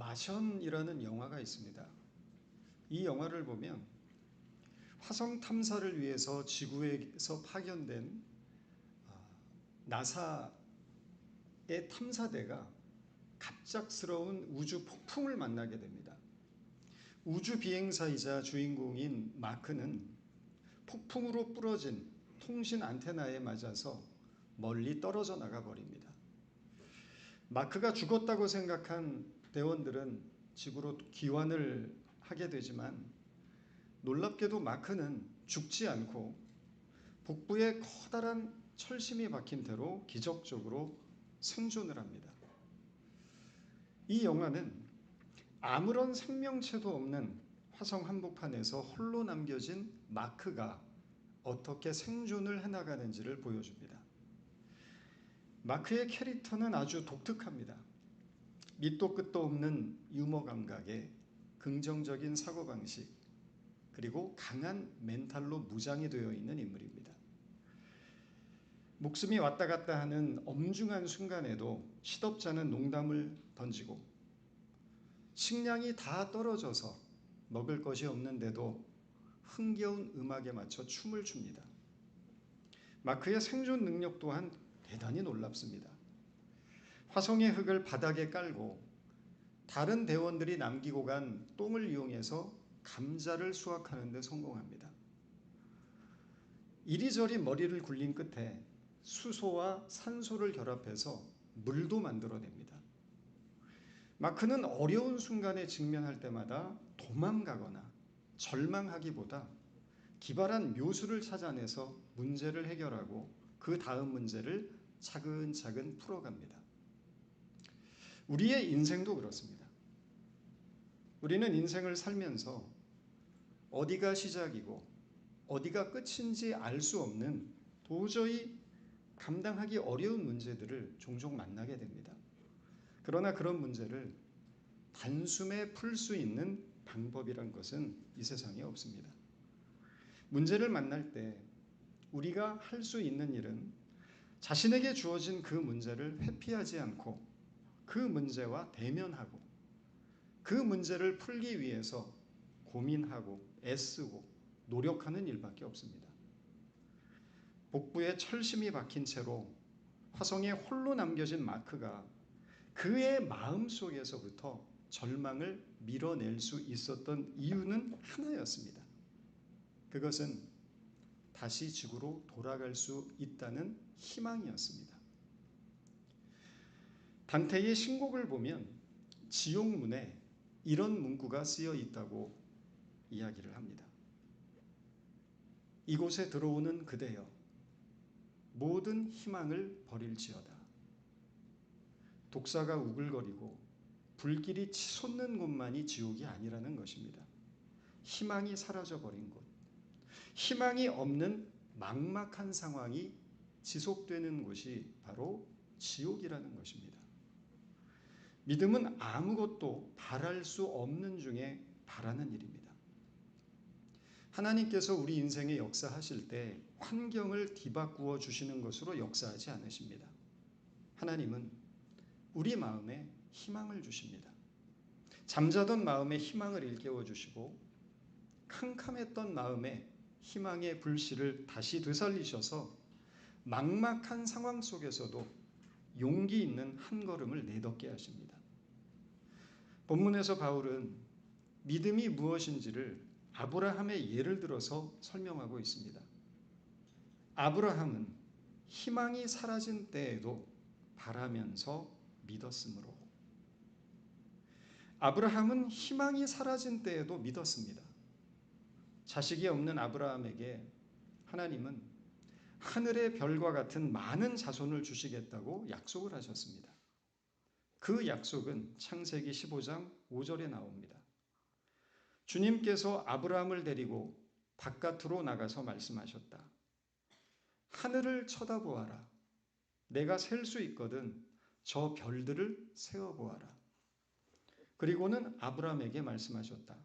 마션이라는 영화가 있습니다. 이 영화를 보면 화성 탐사를 위해서 지구에서 파견된 나사의 탐사대가 갑작스러운 우주 폭풍을 만나게 됩니다. 우주 비행사이자 주인공인 마크는 폭풍으로 부러진 통신 안테나에 맞아서 멀리 떨어져 나가 버립니다. 마크가 죽었다고 생각한 대원들은 지구로 귀환을 하게 되지만 놀랍게도 마크는 죽지 않고 복부에 커다란 철심이 박힌 채로 기적적으로 생존을 합니다. 이 영화는 아무런 생명체도 없는 화성 한복판에서 홀로 남겨진 마크가 어떻게 생존을 해나가는지를 보여줍니다. 마크의 캐릭터는 아주 독특합니다. 밑도 끝도 없는 유머 감각에 긍정적인 사고방식, 그리고 강한 멘탈로 무장이 되어 있는 인물입니다. 목숨이 왔다 갔다 하는 엄중한 순간에도 시덥지 않은 농담을 던지고 식량이 다 떨어져서 먹을 것이 없는데도 흥겨운 음악에 맞춰 춤을 춥니다. 마크의 생존 능력 또한 대단히 놀랍습니다. 화성의 흙을 바닥에 깔고 다른 대원들이 남기고 간 똥을 이용해서 감자를 수확하는 데 성공합니다. 이리저리 머리를 굴린 끝에 수소와 산소를 결합해서 물도 만들어냅니다. 마크는 어려운 순간에 직면할 때마다 도망가거나 절망하기보다 기발한 묘수를 찾아내서 문제를 해결하고 그 다음 문제를 차근차근 풀어갑니다. 우리의 인생도 그렇습니다. 우리는 인생을 살면서 어디가 시작이고 어디가 끝인지 알 수 없는 도저히 감당하기 어려운 문제들을 종종 만나게 됩니다. 그러나 그런 문제를 단숨에 풀 수 있는 방법이란 것은 이 세상에 없습니다. 문제를 만날 때 우리가 할 수 있는 일은 자신에게 주어진 그 문제를 회피하지 않고 그 문제와 대면하고 그 문제를 풀기 위해서 고민하고 애쓰고 노력하는 일밖에 없습니다. 복부에 철심이 박힌 채로 화성에 홀로 남겨진 마크가 그의 마음속에서부터 절망을 밀어낼 수 있었던 이유는 하나였습니다. 그것은 다시 지구로 돌아갈 수 있다는 희망이었습니다. 단테의 신곡을 보면 지옥문에 이런 문구가 쓰여 있다고 이야기를 합니다. 이곳에 들어오는 그대여, 모든 희망을 버릴지어다. 독사가 우글거리고 불길이 치솟는 곳만이 지옥이 아니라는 것입니다. 희망이 사라져버린 곳, 희망이 없는 막막한 상황이 지속되는 곳이 바로 지옥이라는 것입니다. 믿음은 아무것도 바랄 수 없는 중에 바라는 일입니다. 하나님께서 우리 인생에 역사하실 때 환경을 뒤바꾸어 주시는 것으로 역사하지 않으십니다. 하나님은 우리 마음에 희망을 주십니다. 잠자던 마음에 희망을 일깨워 주시고 캄캄했던 마음에 희망의 불씨를 다시 되살리셔서 막막한 상황 속에서도 용기 있는 한 걸음을 내딛게 하십니다. 본문에서 바울은 믿음이 무엇인지를 아브라함의 예를 들어서 설명하고 있습니다. 아브라함은 희망이 사라진 때에도 바라면서 믿었으므로. 아브라함은 희망이 사라진 때에도 믿었습니다. 자식이 없는 아브라함에게 하나님은 하늘의 별과 같은 많은 자손을 주시겠다고 약속을 하셨습니다. 그 약속은 창세기 15장 5절에 나옵니다. 주님께서 아브라함을 데리고 바깥으로 나가서 말씀하셨다. 하늘을 쳐다보아라. 내가 셀 수 있거든 저 별들을 세어보아라. 그리고는 아브라함에게 말씀하셨다.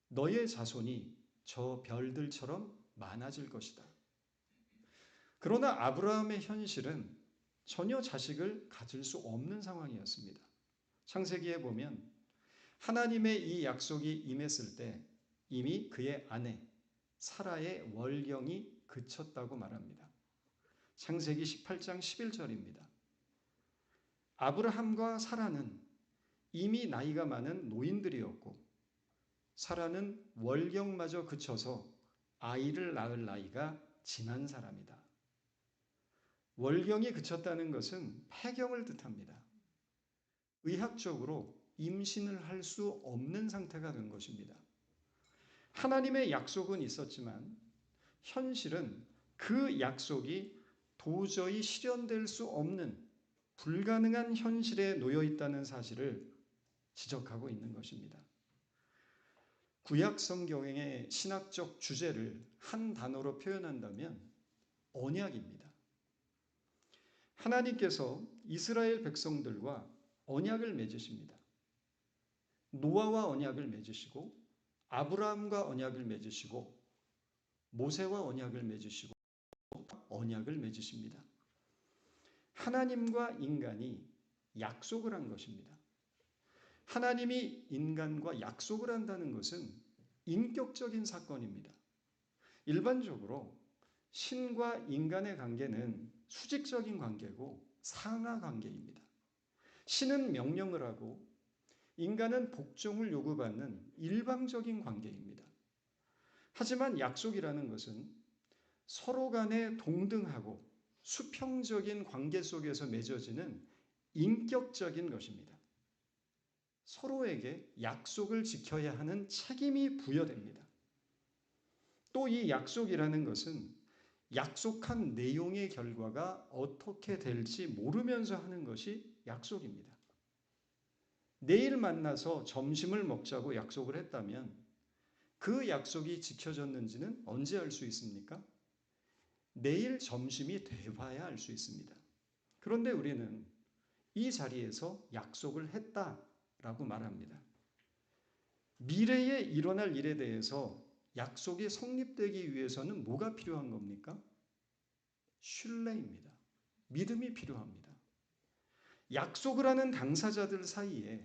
너의 자손이 저 별들처럼 많아질 것이다. 그러나 아브라함의 현실은 전혀 자식을 가질 수 없는 상황이었습니다. 창세기에 보면 하나님의 이 약속이 임했을 때 이미 그의 아내 사라의 월경이 그쳤다고 말합니다. 창세기 18장 11절입니다. 아브라함과 사라는 이미 나이가 많은 노인들이었고 사라는 월경마저 그쳐서 아이를 낳을 나이가 지난 사람이다. 월경이 그쳤다는 것은 폐경을 뜻합니다. 의학적으로 임신을 할 수 없는 상태가 된 것입니다. 하나님의 약속은 있었지만 현실은 그 약속이 도저히 실현될 수 없는 불가능한 현실에 놓여 있다는 사실을 지적하고 있는 것입니다. 구약 성경의 신학적 주제를 한 단어로 표현한다면 언약입니다. 하나님께서 이스라엘 백성들과 언약을 맺으십니다. 노아와 언약을 맺으시고 아브라함과 언약을 맺으시고 모세와 언약을 맺으시고 언약을 맺으십니다. 하나님과 인간이 약속을 한 것입니다. 하나님이 인간과 약속을 한다는 것은 인격적인 사건입니다. 일반적으로 신과 인간의 관계는 수직적인 관계고 상하 관계입니다. 신은 명령을 하고 인간은 복종을 요구받는 일방적인 관계입니다. 하지만 약속이라는 것은 서로 간에 동등하고 수평적인 관계 속에서 맺어지는 인격적인 것입니다. 서로에게 약속을 지켜야 하는 책임이 부여됩니다. 또 이 약속이라는 것은 약속한 내용의 결과가 어떻게 될지 모르면서 하는 것이 약속입니다. 내일 만나서 점심을 먹자고 약속을 했다면 그 약속이 지켜졌는지는 언제 알 수 있습니까? 내일 점심이 돼봐야 알 수 있습니다. 그런데 우리는 이 자리에서 약속을 했다라고 말합니다. 미래에 일어날 일에 대해서 약속이 성립되기 위해서는 뭐가 필요한 겁니까? 신뢰입니다. 믿음이 필요합니다. 약속을 하는 당사자들 사이에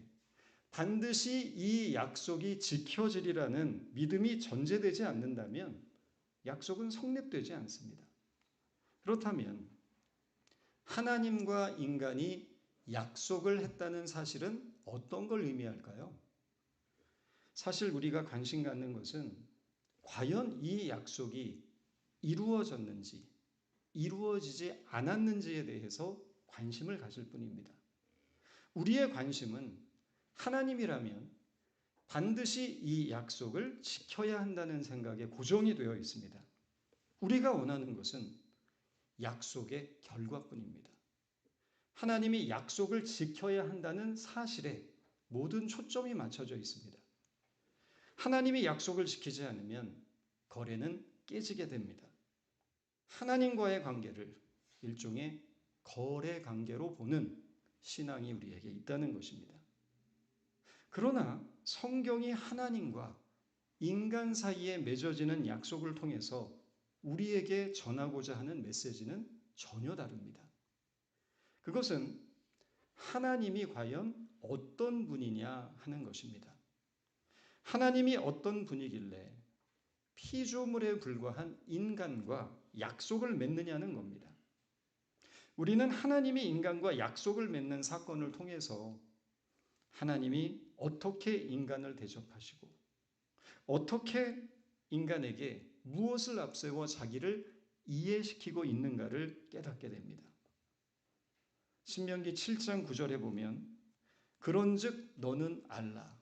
반드시 이 약속이 지켜지리라는 믿음이 전제되지 않는다면 약속은 성립되지 않습니다. 그렇다면 하나님과 인간이 약속을 했다는 사실은 어떤 걸 의미할까요? 사실 우리가 관심 갖는 것은 과연 이 약속이 이루어졌는지 이루어지지 않았는지에 대해서 관심을 가질 뿐입니다. 우리의 관심은 하나님이라면 반드시 이 약속을 지켜야 한다는 생각에 고정이 되어 있습니다. 우리가 원하는 것은 약속의 결과뿐입니다. 하나님이 약속을 지켜야 한다는 사실에 모든 초점이 맞춰져 있습니다. 하나님이 약속을 지키지 않으면 거래는 깨지게 됩니다. 하나님과의 관계를 일종의 거래 관계로 보는 신앙이 우리에게 있다는 것입니다. 그러나 성경이 하나님과 인간 사이에 맺어지는 약속을 통해서 우리에게 전하고자 하는 메시지는 전혀 다릅니다. 그것은 하나님이 과연 어떤 분이냐 하는 것입니다. 하나님이 어떤 분이길래 피조물에 불과한 인간과 약속을 맺느냐는 겁니다. 우리는 하나님이 인간과 약속을 맺는 사건을 통해서 하나님이 어떻게 인간을 대접하시고 어떻게 인간에게 무엇을 앞세워 자기를 이해시키고 있는가를 깨닫게 됩니다. 신명기 7장 9절에 보면 그런즉 너는 알라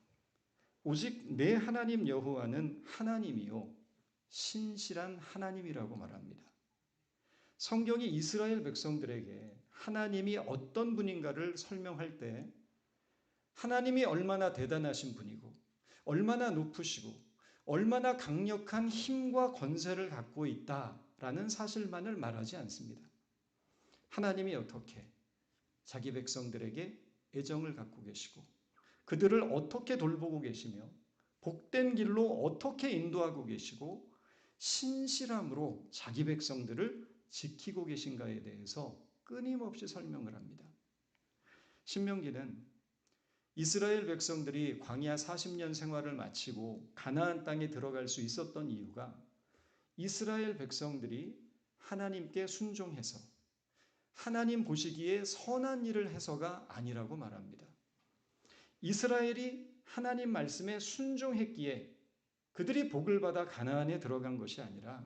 오직 내 하나님 여호와는 하나님이요 신실한 하나님이라고 말합니다. 성경이 이스라엘 백성들에게 하나님이 어떤 분인가를 설명할 때 하나님이 얼마나 대단하신 분이고 얼마나 높으시고 얼마나 강력한 힘과 권세를 갖고 있다라는 사실만을 말하지 않습니다. 하나님이 어떻게 자기 백성들에게 애정을 갖고 계시고 그들을 어떻게 돌보고 계시며 복된 길로 어떻게 인도하고 계시고 신실함으로 자기 백성들을 지키고 계신가에 대해서 끊임없이 설명을 합니다. 신명기는 이스라엘 백성들이 광야 40년 생활을 마치고 가나안 땅에 들어갈 수 있었던 이유가 이스라엘 백성들이 하나님께 순종해서 하나님 보시기에 선한 일을 해서가 아니라고 말합니다. 이스라엘이 하나님 말씀에 순종했기에 그들이 복을 받아 가나안에 들어간 것이 아니라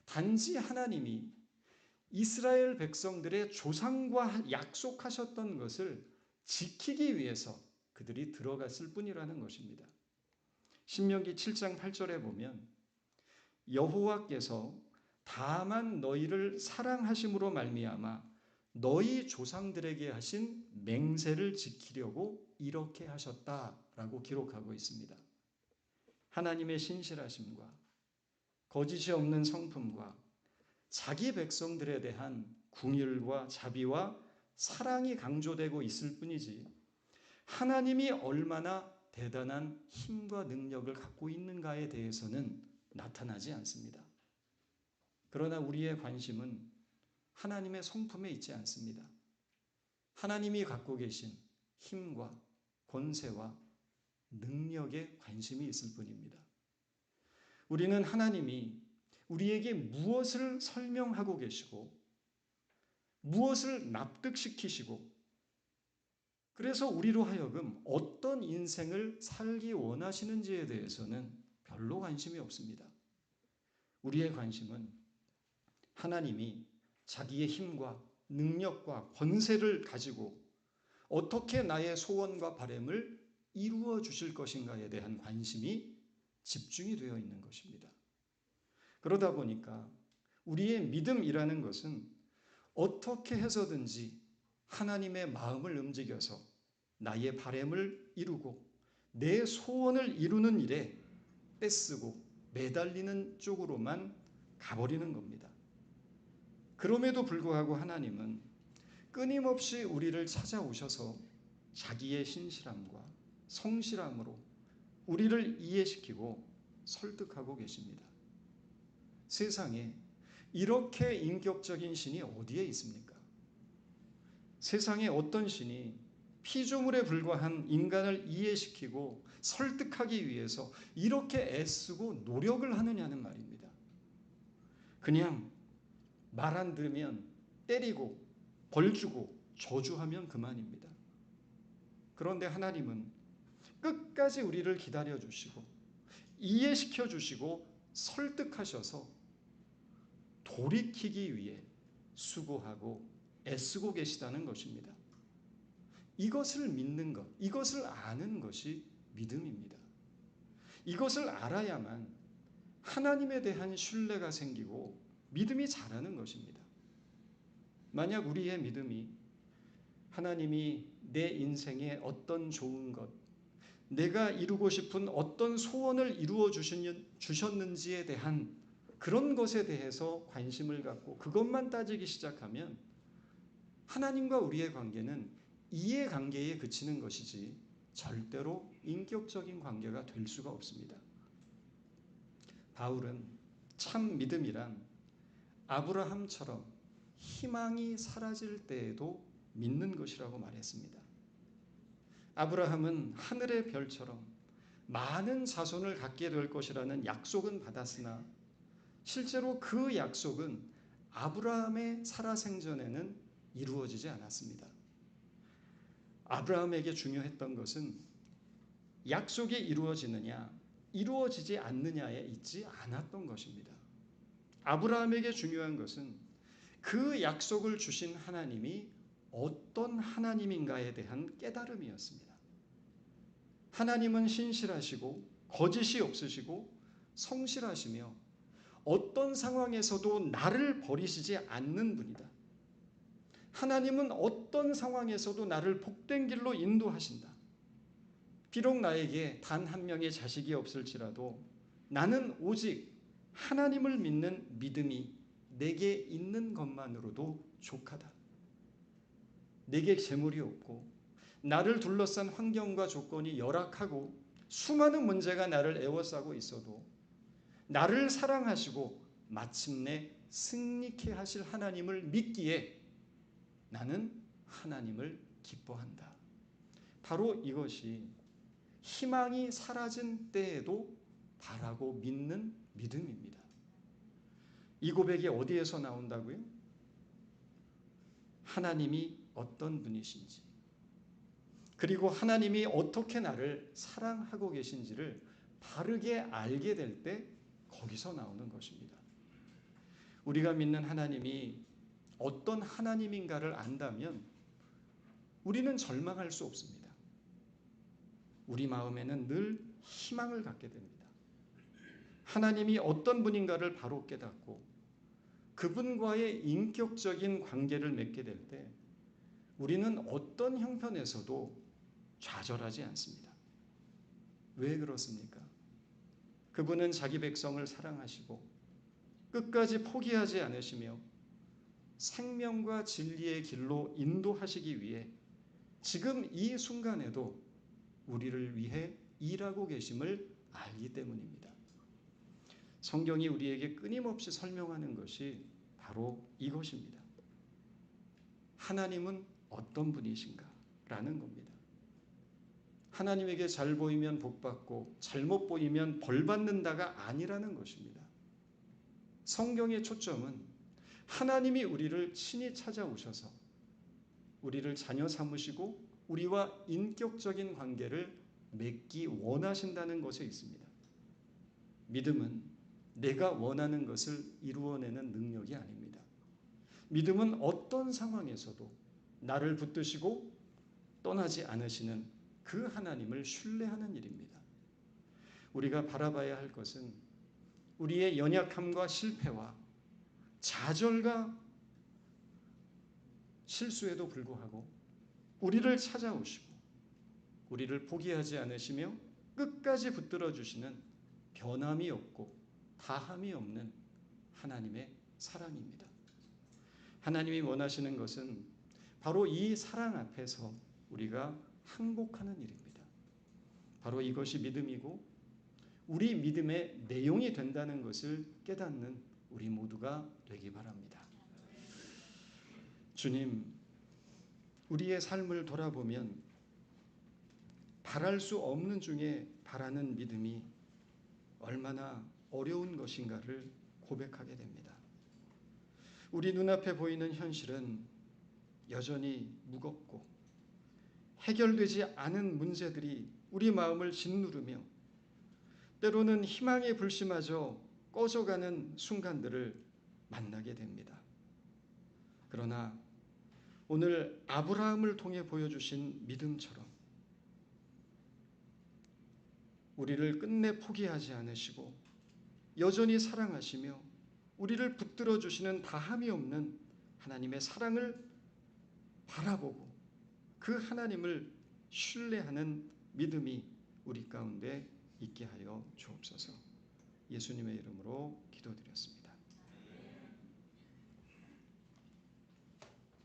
단지 하나님이 이스라엘 백성들의 조상과 약속하셨던 것을 지키기 위해서 그들이 들어갔을 뿐이라는 것입니다. 신명기 7장 8절에 보면 여호와께서 다만 너희를 사랑하심으로 말미암아 너희 조상들에게 하신 맹세를 지키려고 이렇게 하셨다라고 기록하고 있습니다. 하나님의 신실하심과 거짓이 없는 성품과 자기 백성들에 대한 궁휼과 자비와 사랑이 강조되고 있을 뿐이지 하나님이 얼마나 대단한 힘과 능력을 갖고 있는가에 대해서는 나타나지 않습니다. 그러나 우리의 관심은 하나님의 성품에 있지 않습니다. 하나님이 갖고 계신 힘과 권세와 능력에 관심이 있을 뿐입니다. 우리는 하나님이 우리에게 무엇을 설명하고 계시고 무엇을 납득시키시고 그래서 우리로 하여금 어떤 인생을 살기 원하시는지에 대해서는 별로 관심이 없습니다. 우리의 관심은 하나님이 자기의 힘과 능력과 권세를 가지고 어떻게 나의 소원과 바람을 이루어 주실 것인가에 대한 관심이 집중이 되어 있는 것입니다. 그러다 보니까 우리의 믿음이라는 것은 어떻게 해서든지 하나님의 마음을 움직여서 나의 바람을 이루고 내 소원을 이루는 일에 떼쓰고 매달리는 쪽으로만 가버리는 겁니다. 그럼에도 불구하고 하나님은 끊임없이 우리를 찾아오셔서 자기의 신실함과 성실함으로 우리를 이해시키고 설득하고 계십니다. 세상에 이렇게 인격적인 신이 어디에 있습니까? 세상에 어떤 신이 피조물에 불과한 인간을 이해시키고 설득하기 위해서 이렇게 애쓰고 노력을 하느냐는 말입니다. 그냥 말 안 들으면 때리고 벌 주고 저주하면 그만입니다. 그런데 하나님은 끝까지 우리를 기다려 주시고 이해시켜 주시고 설득하셔서 돌이키기 위해 수고하고 애쓰고 계시다는 것입니다. 이것을 믿는 것, 이것을 아는 것이 믿음입니다. 이것을 알아야만 하나님에 대한 신뢰가 생기고 믿음이 자라는 것입니다. 만약 우리의 믿음이 하나님이 내 인생에 어떤 좋은 것, 내가 이루고 싶은 어떤 소원을 이루어 주셨는지에 대한 그런 것에 대해서 관심을 갖고 그것만 따지기 시작하면 하나님과 우리의 관계는 이해관계에 그치는 것이지 절대로 인격적인 관계가 될 수가 없습니다. 바울은 참 믿음이란 아브라함처럼 희망이 사라질 때에도 믿는 것이라고 말했습니다. 아브라함은 하늘의 별처럼 많은 자손을 갖게 될 것이라는 약속은 받았으나 실제로 그 약속은 아브라함의 살아생전에는 이루어지지 않았습니다. 아브라함에게 중요했던 것은 약속이 이루어지느냐 이루어지지 않느냐에 있지 않았던 것입니다. 아브라함에게 중요한 것은 그 약속을 주신 하나님이 어떤 하나님인가에 대한 깨달음이었습니다. 하나님은 신실하시고 거짓이 없으시고 성실하시며 어떤 상황에서도 나를 버리시지 않는 분이다. 하나님은 어떤 상황에서도 나를 복된 길로 인도하신다. 비록 나에게 단 한 명의 자식이 없을지라도 나는 오직 하나님을 믿는 믿음이 내게 있는 것만으로도 족하다. 내게 재물이 없고 나를 둘러싼 환경과 조건이 열악하고 수많은 문제가 나를 에워싸고 있어도 나를 사랑하시고 마침내 승리케 하실 하나님을 믿기에 나는 하나님을 기뻐한다. 바로 이것이 희망이 사라진 때에도 바라고 믿는 믿음입니다. 이 고백이 어디에서 나온다고요? 하나님이 어떤 분이신지, 그리고 하나님이 어떻게 나를 사랑하고 계신지를 바르게 알게 될 때 거기서 나오는 것입니다. 우리가 믿는 하나님이 어떤 하나님인가를 안다면 우리는 절망할 수 없습니다. 우리 마음에는 늘 희망을 갖게 됩니다. 하나님이 어떤 분인가를 바로 깨닫고 그분과의 인격적인 관계를 맺게 될 때 우리는 어떤 형편에서도 좌절하지 않습니다. 왜 그렇습니까? 그분은 자기 백성을 사랑하시고 끝까지 포기하지 않으시며 생명과 진리의 길로 인도하시기 위해 지금 이 순간에도 우리를 위해 일하고 계심을 알기 때문입니다. 성경이 우리에게 끊임없이 설명하는 것이 바로 이것입니다. 하나님은 어떤 분이신가? 라는 겁니다. 하나님에게 잘 보이면 복 받고 잘못 보이면 벌 받는다가 아니라는 것입니다. 성경의 초점은 하나님이 우리를 친히 찾아오셔서 우리를 자녀 삼으시고 우리와 인격적인 관계를 맺기 원하신다는 것에 있습니다. 믿음은 내가 원하는 것을 이루어내는 능력이 아닙니다. 믿음은 어떤 상황에서도 나를 붙드시고 떠나지 않으시는 그 하나님을 신뢰하는 일입니다. 우리가 바라봐야 할 것은 우리의 연약함과 실패와 좌절과 실수에도 불구하고 우리를 찾아오시고 우리를 포기하지 않으시며 끝까지 붙들어 주시는 변함이 없고 다함이 없는 하나님의 사랑입니다. 하나님이 원하시는 것은 바로 이 사랑 앞에서 우리가 항복하는 일입니다. 바로 이것이 믿음이고 우리 믿음의 내용이 된다는 것을 깨닫는 우리 모두가 되기 바랍니다. 주님, 우리의 삶을 돌아보면 바랄 수 없는 중에 바라는 믿음이 얼마나 어려운 것인가를 고백하게 됩니다. 우리 눈앞에 보이는 현실은 여전히 무겁고 해결되지 않은 문제들이 우리 마음을 짓누르며 때로는 희망의 불씨마저 꺼져가는 순간들을 만나게 됩니다. 그러나 오늘 아브라함을 통해 보여주신 믿음처럼 우리를 끝내 포기하지 않으시고 여전히 사랑하시며 우리를 붙들어 주시는 다함이 없는 하나님의 사랑을 바라보고 그 하나님을 신뢰하는 믿음이 우리 가운데 있게 하여 주옵소서. 예수님의 이름으로 기도드렸습니다.